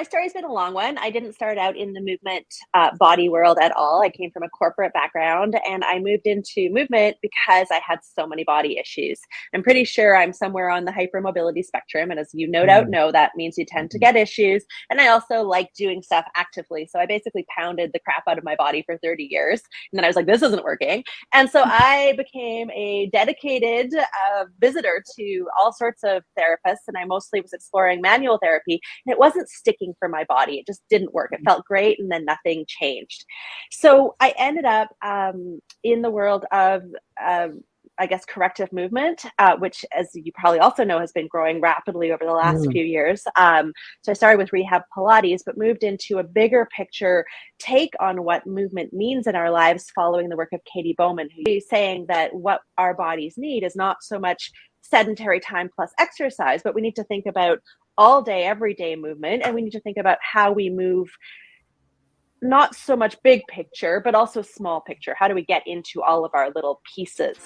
my story's been a long one. I didn't start out in the movement body world at all. I came from a corporate background, and I moved into movement because I had so many body issues. I'm pretty sure I'm somewhere on the hypermobility spectrum. And as you no doubt know, that means you tend to get issues. And I also like doing stuff actively. So I basically pounded the crap out of my body for 30 years. And then I was like, this isn't working. And so I became a dedicated visitor to all sorts of therapists. And I mostly was exploring manual therapy. And it wasn't sticking for my body. It just didn't work. It felt great, and then nothing changed. So I ended up in the world of, I guess, corrective movement, which, as you probably also know, has been growing rapidly over the last few years. So I started with rehab Pilates, but moved into a bigger picture take on what movement means in our lives following the work of Katie Bowman, who's saying that what our bodies need is not so much sedentary time plus exercise, but we need to think about all day, everyday movement. And we need to think about how we move, not so much big picture, but also small picture. How do we get into all of our little pieces?